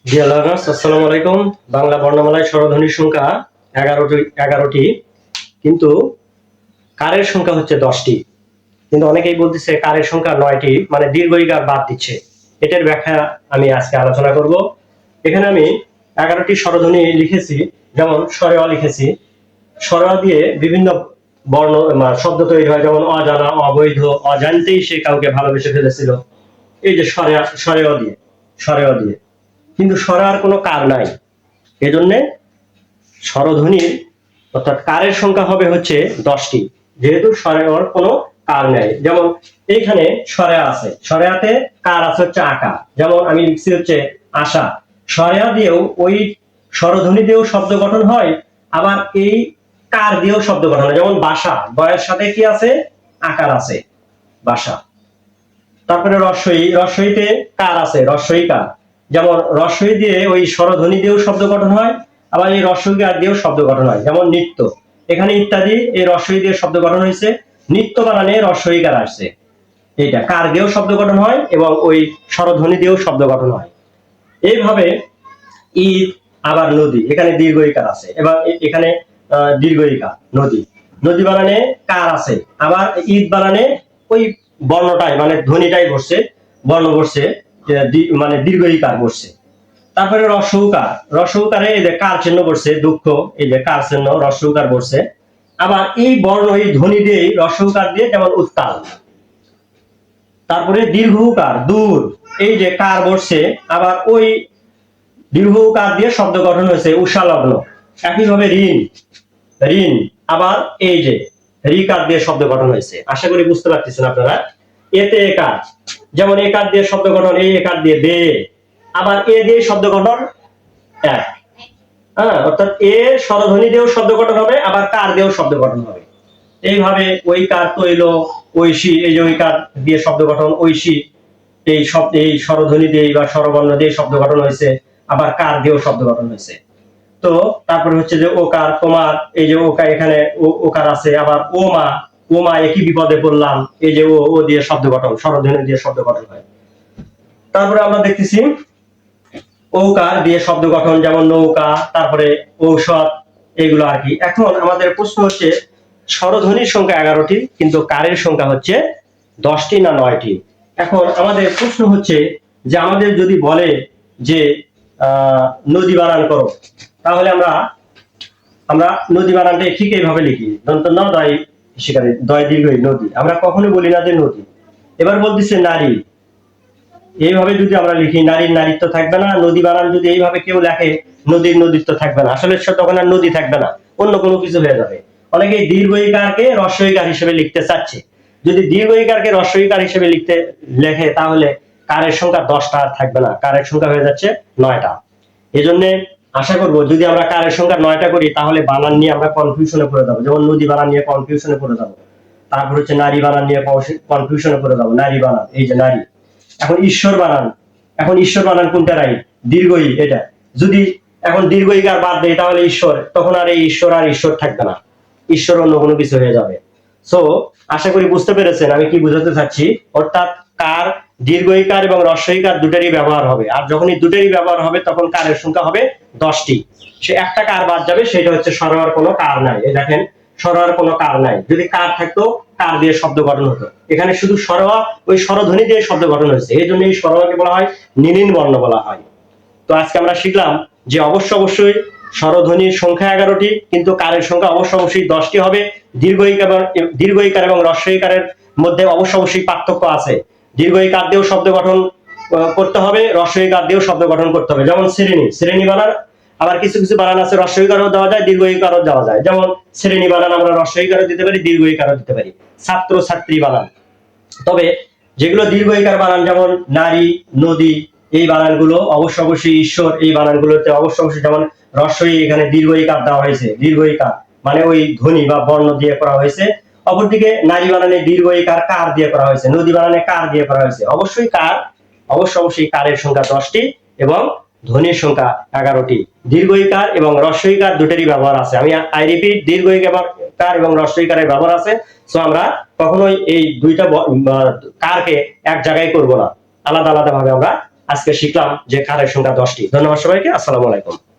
Dear learners, আসসালামু আলাইকুম। বাংলা বর্ণমালায় স্বরধ্বনির সংখ্যা 11টি, কিন্তু কারের সংখ্যা হচ্ছে 10টি। কিন্তু অনেকেই বলতেছে কারের সংখ্যা 9টি, মানে দীর্ঘ ইকার বাদ দিচ্ছে। এটার ব্যাখ্যা আমি আজকে আলোচনা করব। এখানে আমি 11টি স্বরধ্বনি লিখেছি, যেমন স্বরে অ লিখেছি। স্বরে অ দিয়ে বিভিন্ন বর্ণ শব্দ তৈরি হয়, যেমন অজানা, অবৈধ, অজান্তেই সে কাউকে ভালোবেসে ফেলেছিল। এই যে স্বরে অ দিয়ে, স্বরে অ দিয়ে, কিন্তু স্বরে আর কোনো কার নাই। এজন্য স্বরধ্বনির অর্থাৎ কারের সংখ্যা হবে হচ্ছে 10টি, যেহেতু স্বরে ওর কোনো কার নেই। যেমন এইখানে স্বরে আছে, স্বরেয়াতে কার আছে হচ্ছে আকা, যেমন আমি লিখছি হচ্ছে আশা। স্বরেয়া দিয়েও ওই স্বরধ্বনি দিয়েও শব্দ গঠন হয়, আবার এই কার দিয়েও শব্দ গঠন হয়। যেমন বাসা, বয়ের সাথে কি আছে? আকার আছে, বাসা। তারপরে রস্বই, রস্বইতে কার আছে, রস্বই কার। যেমন রস্বই দিয়ে ওই স্বরধ্বনি দিয়েও শব্দ গঠন হয়, আবার এই রস্বই কার দিয়েও শব্দ গঠন হয়। যেমন নিত্য, এখানে ইত্যাদি এই রস্বই দিয়ে শব্দ গঠন হয়েছে, নিত্য বানানে রস্বই কার আসছে। এইটা কার দিয়েও শব্দ গঠন হয় এবং ওই স্বরধ্বনি দিয়েও শব্দ গঠন হয়। এইভাবে ঈদ, আবার নদী, এখানে দীর্ঘ ইকার আছে, এবং এখানে দীর্ঘ ইকার। নদী, নদী বানানে কার আছে, আবার ঈদ বানানে ওই বর্ণটাই মানে ধ্বনিটাই বসছে, বর্ণ বসছে, মানে দীর্ঘ ইকার বসছে। তারপরে রস্যউকার, রস্যউকারে এই যে কার চিহ্ন বসছে, দুঃখ, এই যে কার চিহ্ন, রস্যউকার বসছে। আবার এই বর্ণ, এই ধ্বনি দিয়ে রস্যউকার দিয়ে, যেমন উত্তাল। তারপরে দীর্ঘউকার, দূর, এই যে কার বসছে, আবার ওই দীর্ঘকার দিয়ে শব্দ গঠন হয়েছে উষালগ্ন। একইভাবে ঋণ, ঋণ, আবার এই যে রিকার দিয়ে শব্দ গঠন হয়েছে। আশা করি বুঝতে পারতেছেন আপনারা। এতে একার, যেমন একার দিয়ে শব্দ গঠন, এই একার দিয়ে বে, আবার এ দিয়ে শব্দ গঠন এক। হ্যাঁ, অর্থাৎ এ স্বরধ্বনি দিয়েও শব্দ গঠন হবে, আবার কার দিয়েও শব্দ গঠন হবে। এইভাবে ওই কার, তৈল, ঐশী, এই যে ওই কার দিয়ে শব্দ গঠন, ঐশী, এই শব্দ, এই স্বরধ্বনি দিয়ে বা স্বরবর্ণ দিয়ে শব্দ গঠন হয়েছে, আবার কার দিয়েও শব্দ গঠন হয়েছে। তো তারপরে হচ্ছে যে ওকার, তোমার, এই যে ওকার, এখানে ওকার আছে, আবার ও মা, ও মা একই বিপদে পড়লাম, এই যে ও দিয়ে শব্দ গঠন, স্বরধ্বনি দিয়ে শব্দ গঠন হয়। তারপরে আমরা দেখতেছি ঔকার দিয়ে শব্দ গঠন, যেমন নৌকা, তারপরে ঔষধ, এইগুলো আর কি। এখন আমাদের প্রশ্ন হচ্ছে স্বরধ্বনির সংখ্যা 11টি, কিন্তু কারের সংখ্যা হচ্ছে 10টি না 9টি। এখন আমাদের প্রশ্ন হচ্ছে যে আমাদের যদি বলে যে নদী বানান করো, তাহলে আমরা আমরা নদী বানানটা ঠিক এইভাবে লিখি, দন্ত ন দয় শিকারী, দয় দীর্ঘ নদী। আমরা কখনো বলি না যে নদী। এবার বলতেছে নারী, এইভাবে যদি আমরা লিখি, নারীর নারীত্ব থাকবে না। নদী বানান যদি এইভাবে কেউ লেখে, নদীর নদীত্ব থাকবে না। আসলে তখন আর নদী থাকবে না, অন্য কোনো কিছু হয়ে যাবে। অনেকে দীর্ঘ ইকারকে হ্রস্ব ইকার হিসেবে লিখতে চাচ্ছে। যদি দীর্ঘ ইকারকে হ্রস্ব ইকার হিসেবে লেখে, তাহলে কারের সংখ্যা 10টা থাকবে না, কারের সংখ্যা হয়ে যাচ্ছে 9টা। এজন্য আশা করব যদি আমরা কারের সংখ্যা 9টা করি, তাহলে বানান নিয়ে আমরা কনফিউশনে পড়ে যাবো। যেমন নদী বানান নিয়ে কনফিউশনে পড়ে যাবো, তারপর হচ্ছে নারী বানান নিয়ে কনফিউশনে পড়ে যাবো, নারী বানান, এই যে নারী। এখন ঈশ্বর বানান, এখন ঈশ্বর বানান কোনটা রাইট? দীর্ঘই, এটা যদি এখন দীর্ঘ ইকার বাদ দেয়, তাহলে ঈশ্বর, তখন আর এই ঈশ্বর আর ঈশ্বর থাকবে না, ঈশ্বর অন্য কোনো কিছু হয়ে যাবে। সো আশা করি বুঝতে পেরেছেন আমি কি বুঝাতে চাচ্ছি। অর্থাৎ কার, দীর্ঘ ইকার এবং হ্রস্ব ইকার দুটারই ব্যবহার হবে, আর যখনই দুটারই ব্যবহার হবে তখন কারের সংখ্যা হবে 10টি। সে একটা কার বাদ যাবে, সেটা হচ্ছে সরোয়ার কোনো কার নাই। এই দেখেন, সরোয়ার কোনো কার নাই। যদি কার থাকতো, কার দিয়ে শব্দ গঠন হতো। এখানে শুধু সরোয়া, ওই স্বরধ্বনি দিয়ে শব্দ গঠন হয়েছে, এই জন্য এই সরোয়াকে বলা হয় নীলিন বর্ণ বলা হয়। তো আজকে আমরা শিখলাম যে অবশ্যই স্বরধ্বনির সংখ্যা 11টি, কিন্তু কারের সংখ্যা অবশ্যই 10টি হবে। দীর্ঘ ইকার এবং হ্রস্ব ইকারের মধ্যে অবশ্যই পার্থক্য আছে। দীর্ঘ ইকার দিয়েও শব্দ গঠন করতে হবে, হ্রস্ব ইকার দিয়েও শব্দ গঠন করতে হবে। যেমন শ্রেণী, শ্রেণী বানান, আবার কিছু কিছু বানান আছে হ্রস্ব ইকারও দেওয়া যায়, দীর্ঘ ইকারও দেওয়া যায়। যেমন শ্রেণী বানান আমরা হ্রস্ব ইকারও দিতে পারি, দীর্ঘ ইকারও দিতে পারি। ছাত্র, ছাত্রী বানান। তবে যেগুলো দীর্ঘ ইকার বানান, যেমন নারী, নদী, এই বানানগুলো অবশ্যই ঈশ্বর, এই বানানগুলোতে অবশ্যই, যেমন হ্রস্বই, এখানে দীর্ঘ ইকার দেওয়া হয়েছে, দীর্ঘ ইকার মানে ওই ধ্বনি বা বর্ণ দিয়ে করা হয়েছে। অপরদিকে নারী বানানে দীর্ঘ ইকার কার দিয়ে করা হয়েছে, নদী বানানে কার দিয়ে করা হয়েছে। অবশ্যই কার, অবশ্যই কারের সংখ্যা 10টি এবং ধ্বনির সংখ্যা 11টি। দীর্ঘ ইকার এবং হ্রস্ব ইকার দুটোরই ব্যবহার আছে। আমি আই রিপিট, দীর্ঘ ইকার এবং হ্রস্ব ইকারের ব্যবহার আছে। সো আমরা কখনোই এই দুইটা কারকে এক জায়গায় করব না, আলাদা আলাদা ভাবে আমরা আজকে শিখলাম যে কারের সংখ্যা 10টি। ধন্যবাদ সবাইকে, আসসালামু আলাইকুম।